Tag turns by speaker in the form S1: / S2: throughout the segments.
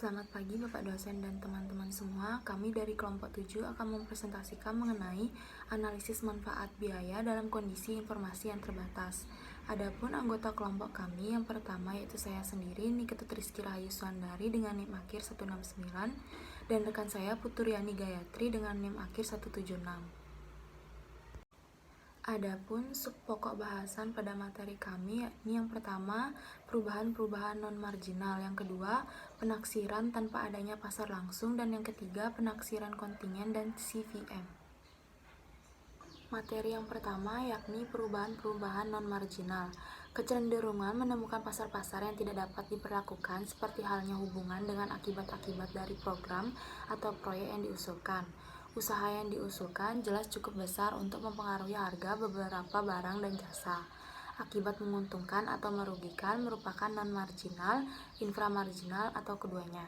S1: Selamat pagi Bapak dosen dan teman-teman semua. Kami dari kelompok 7 akan mempresentasikan mengenai analisis manfaat biaya dalam kondisi informasi yang terbatas. Adapun anggota kelompok kami yang pertama yaitu saya sendiri, Niketut Rizky Rahayu Suandari dengan NIM akhir 169 dan rekan saya Puturiani Gayatri dengan NIM akhir 176. Adapun subpokok bahasan pada materi kami yakni yang pertama, perubahan-perubahan non-marginal, yang kedua, penaksiran tanpa adanya pasar langsung, dan yang ketiga, penaksiran kontingen dan CVM. Materi yang pertama yakni perubahan-perubahan non-marginal. Kecenderungan menemukan pasar-pasar yang tidak dapat diperlakukan seperti halnya hubungan dengan akibat-akibat dari program atau proyek yang diusulkan. Usaha yang diusulkan jelas cukup besar untuk mempengaruhi harga beberapa barang dan jasa. Akibat menguntungkan atau merugikan merupakan non-marginal, inframarginal, atau keduanya.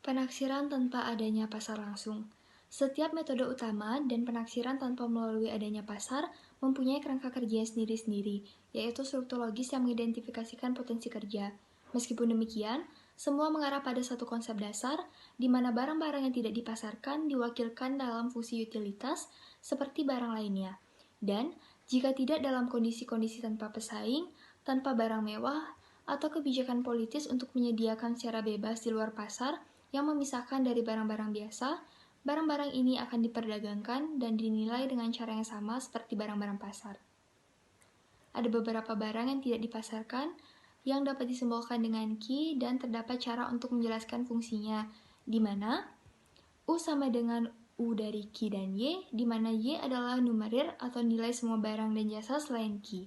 S2: Penaksiran tanpa adanya pasar langsung. Setiap metode utama dan penaksiran tanpa melalui adanya pasar mempunyai kerangka kerja sendiri-sendiri, yaitu struktur logis yang mengidentifikasikan potensi kerja. Meskipun demikian, semua mengarah pada satu konsep dasar, di mana barang-barang yang tidak dipasarkan diwakilkan dalam fungsi utilitas seperti barang lainnya. Dan, jika tidak dalam kondisi-kondisi tanpa pesaing, tanpa barang mewah, atau kebijakan politis untuk menyediakan secara bebas di luar pasar yang memisahkan dari barang-barang biasa, barang-barang ini akan diperdagangkan dan dinilai dengan cara yang sama seperti barang-barang pasar. Ada beberapa barang yang tidak dipasarkan yang dapat disimbolkan dengan Q dan terdapat cara untuk menjelaskan fungsinya, di mana U sama dengan U dari Q dan Y, di mana Y adalah numerir atau nilai semua barang dan jasa selain Q.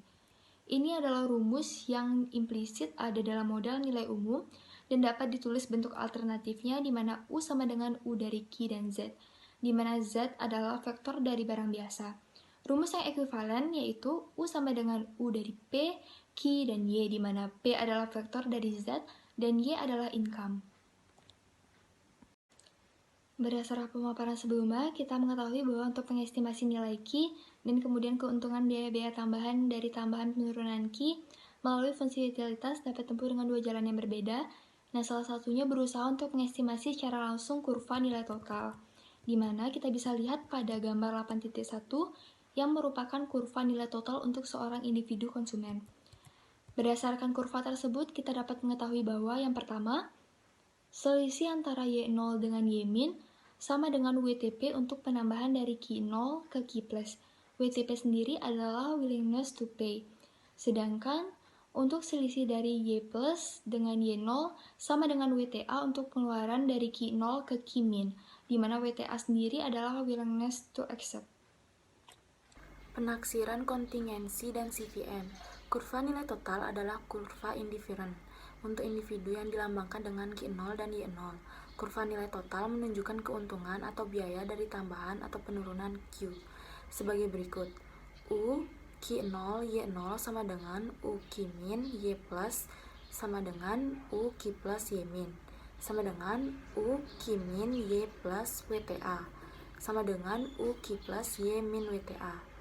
S2: Ini adalah rumus yang implisit ada dalam model nilai umum dan dapat ditulis bentuk alternatifnya di mana U sama dengan U dari Q dan Z, di mana Z adalah vektor dari barang biasa. Rumus yang ekuivalen yaitu U sama dengan U dari P, Q, dan Y, di mana P adalah vektor dari Z dan Y adalah income. Berdasarkan pemaparan sebelumnya, kita mengetahui bahwa untuk mengestimasi nilai Q dan kemudian keuntungan biaya-biaya tambahan dari tambahan penurunan Q melalui fungsi utilitas dapat tempuh dengan dua jalan yang berbeda. Nah, salah satunya berusaha untuk mengestimasi secara langsung kurva nilai total, di mana kita bisa lihat pada gambar 8.1 yang merupakan kurva nilai total untuk seorang individu konsumen. Berdasarkan kurva tersebut, kita dapat mengetahui bahwa yang pertama, selisih antara Y0 dengan Y-min sama dengan WTP untuk penambahan dari Q0 ke Q+. WTP sendiri adalah willingness to pay. Sedangkan untuk selisih dari Y+ dengan Y0 sama dengan WTA untuk pengeluaran dari Q0 ke Q-min, di mana WTA sendiri adalah willingness to accept.
S1: Penaksiran kontingensi dan CVM. Kurva nilai total adalah kurva indifferent untuk individu yang dilambangkan dengan Q0 dan Y0. Kurva nilai total menunjukkan keuntungan atau biaya dari tambahan atau penurunan Q sebagai berikut. U Q0 Y0 sama dengan U Q-min Y plus sama dengan U Q plus Y-min sama dengan U Q-min Y plus WTA sama dengan U Q plus Y-min WTA.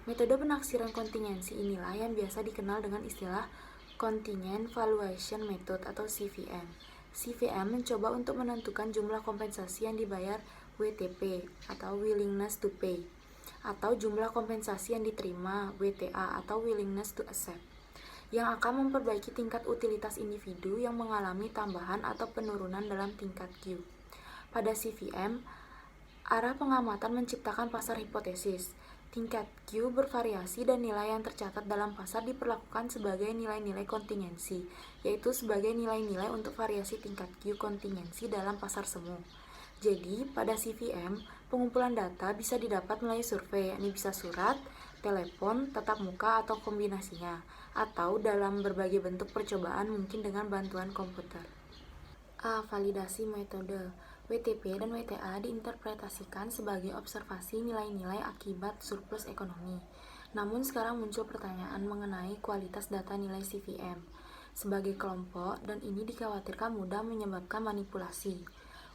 S1: Metode penaksiran kontingensi inilah yang biasa dikenal dengan istilah Contingent Valuation Method atau CVM. CVM mencoba untuk menentukan jumlah kompensasi yang dibayar WTP atau Willingness to Pay, atau jumlah kompensasi yang diterima WTA atau Willingness to Accept, yang akan memperbaiki tingkat utilitas individu yang mengalami tambahan atau penurunan dalam tingkat Q. Pada CVM, arah pengamatan menciptakan pasar hipotesis. Tingkat Q bervariasi dan nilai yang tercatat dalam pasar diperlakukan sebagai nilai-nilai kontingensi, yaitu sebagai nilai-nilai untuk variasi tingkat Q kontingensi dalam pasar semu. Jadi, pada CVM, pengumpulan data bisa didapat melalui survei, yakni bisa surat, telepon, tatap muka, atau kombinasinya, atau dalam berbagai bentuk percobaan mungkin dengan bantuan komputer. A. Validasi metode. WTP dan WTA diinterpretasikan sebagai observasi nilai-nilai akibat surplus ekonomi. Namun sekarang muncul pertanyaan mengenai kualitas data nilai CVM sebagai kelompok, dan ini dikhawatirkan mudah menyebabkan manipulasi.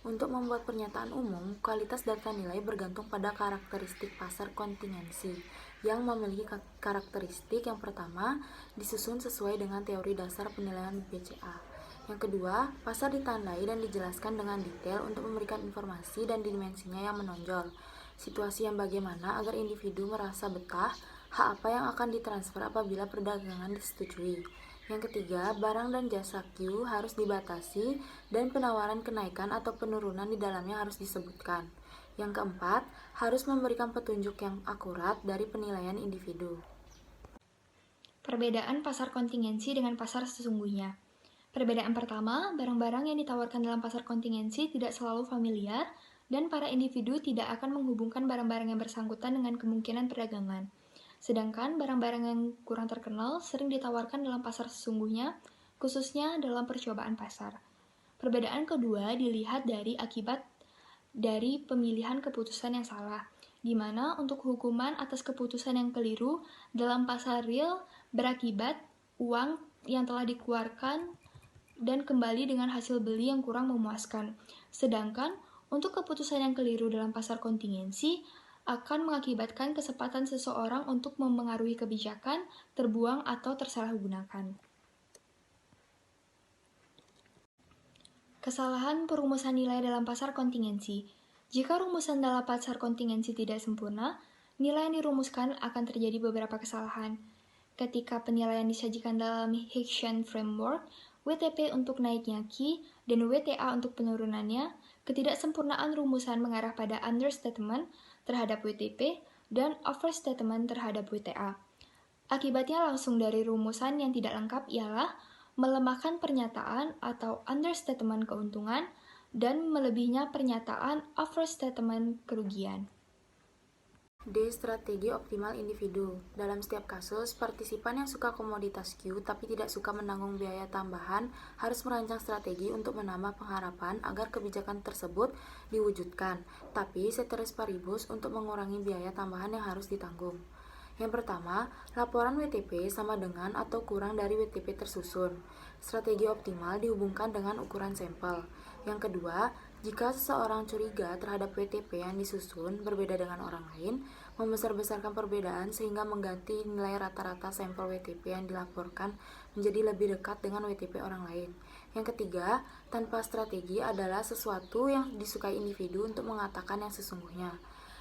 S1: Untuk membuat pernyataan umum, kualitas data nilai bergantung pada karakteristik pasar kontingensi. yang memiliki karakteristik yang pertama disusun sesuai dengan teori dasar penilaian BCA. Yang kedua, pasar ditandai dan dijelaskan dengan detail untuk memberikan informasi dan dimensinya yang menonjol. Situasi yang bagaimana agar individu merasa betah, hak apa yang akan ditransfer apabila perdagangan disetujui. Yang ketiga, barang dan jasa Q harus dibatasi dan penawaran kenaikan atau penurunan di dalamnya harus disebutkan. Yang keempat, harus memberikan petunjuk yang akurat dari penilaian individu.
S2: Perbedaan pasar kontingensi dengan pasar sesungguhnya. Perbedaan pertama, barang-barang yang ditawarkan dalam pasar kontingensi tidak selalu familiar, dan para individu tidak akan menghubungkan barang-barang yang bersangkutan dengan kemungkinan perdagangan. Sedangkan barang-barang yang kurang terkenal sering ditawarkan dalam pasar sesungguhnya, khususnya dalam percobaan pasar. Perbedaan kedua dilihat dari akibat dari pemilihan keputusan yang salah, di mana untuk hukuman atas keputusan yang keliru dalam pasar real berakibat uang yang telah dikeluarkan dan kembali dengan hasil beli yang kurang memuaskan. Sedangkan untuk keputusan yang keliru dalam pasar kontingensi akan mengakibatkan kesempatan seseorang untuk memengaruhi kebijakan, terbuang atau tersalahgunakan. Kesalahan perumusan nilai dalam pasar kontingensi. Jika rumusan dalam pasar kontingensi tidak sempurna, nilai yang dirumuskan akan terjadi beberapa kesalahan. Ketika penilaian disajikan dalam Hicksian Framework, WTP untuk naiknya Q dan WTA untuk penurunannya, ketidaksempurnaan rumusan mengarah pada understatement terhadap WTP dan overstatement terhadap WTA. Akibatnya langsung dari rumusan yang tidak lengkap ialah melemahkan pernyataan atau understatement keuntungan dan melebihnya pernyataan overstatement kerugian.
S1: D. Strategi optimal individu. Dalam setiap kasus, partisipan yang suka komoditas Q tapi tidak suka menanggung biaya tambahan harus merancang strategi untuk menambah pengharapan agar kebijakan tersebut diwujudkan, tapi ceteris paribus untuk mengurangi biaya tambahan yang harus ditanggung. Yang pertama, laporan WTP sama dengan atau kurang dari WTP tersusun. Strategi optimal dihubungkan dengan ukuran sampel. Yang kedua, jika seseorang curiga terhadap WTP yang disusun berbeda dengan orang lain, membesar-besarkan perbedaan sehingga mengganti nilai rata-rata sampel WTP yang dilaporkan menjadi lebih dekat dengan WTP orang lain. Yang ketiga, tanpa strategi adalah sesuatu yang disukai individu untuk mengatakan yang sesungguhnya.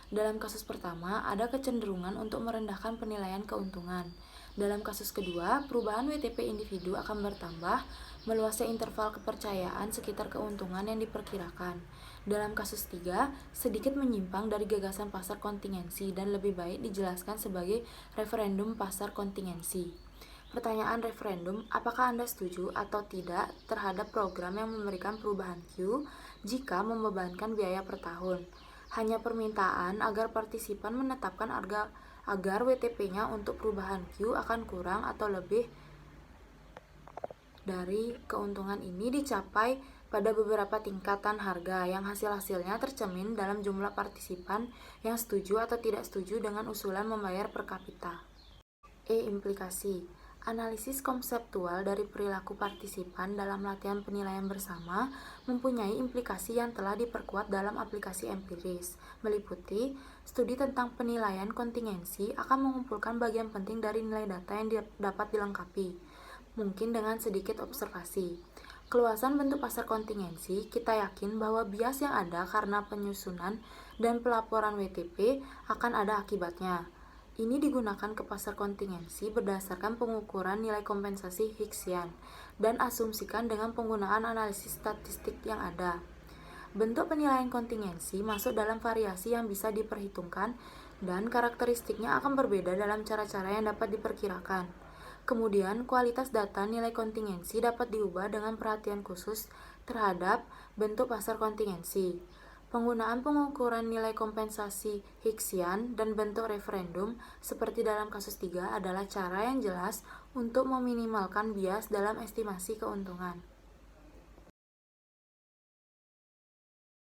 S1: Dalam kasus pertama, ada kecenderungan untuk merendahkan penilaian keuntungan. Dalam kasus kedua, perubahan WTP individu akan bertambah, meluasnya interval kepercayaan sekitar keuntungan yang diperkirakan. Dalam kasus 3, sedikit menyimpang dari gagasan pasar kontingensi dan lebih baik dijelaskan sebagai referendum pasar kontingensi. Pertanyaan referendum, apakah Anda setuju atau tidak terhadap program yang memberikan perubahan Q jika membebankan biaya per tahun? Hanya permintaan agar partisipan menetapkan agar WTP-nya untuk perubahan Q akan kurang atau lebih dari keuntungan ini dicapai pada beberapa tingkatan harga yang hasil-hasilnya tercermin dalam jumlah partisipan yang setuju atau tidak setuju dengan usulan membayar per kapita. E. Implikasi. Analisis konseptual dari perilaku partisipan dalam latihan penilaian bersama mempunyai implikasi yang telah diperkuat dalam aplikasi empiris, meliputi studi tentang penilaian kontingensi akan mengumpulkan bagian penting dari nilai data yang dapat dilengkapi, mungkin dengan sedikit observasi. Keluasan bentuk pasar kontingensi, kita yakin bahwa bias yang ada karena penyusunan dan pelaporan WTP akan ada akibatnya. Ini digunakan ke pasar kontingensi berdasarkan pengukuran nilai kompensasi Hicksian dan asumsikan dengan penggunaan analisis statistik yang ada. Bentuk penilaian kontingensi masuk dalam variasi yang bisa diperhitungkan dan karakteristiknya akan berbeda dalam cara-cara yang dapat diperkirakan. Kemudian, kualitas data nilai kontingensi dapat diubah dengan perhatian khusus terhadap bentuk pasar kontingensi. Penggunaan pengukuran nilai kompensasi Hicksian dan bentuk referendum seperti dalam kasus 3 adalah cara yang jelas untuk meminimalkan bias dalam estimasi keuntungan.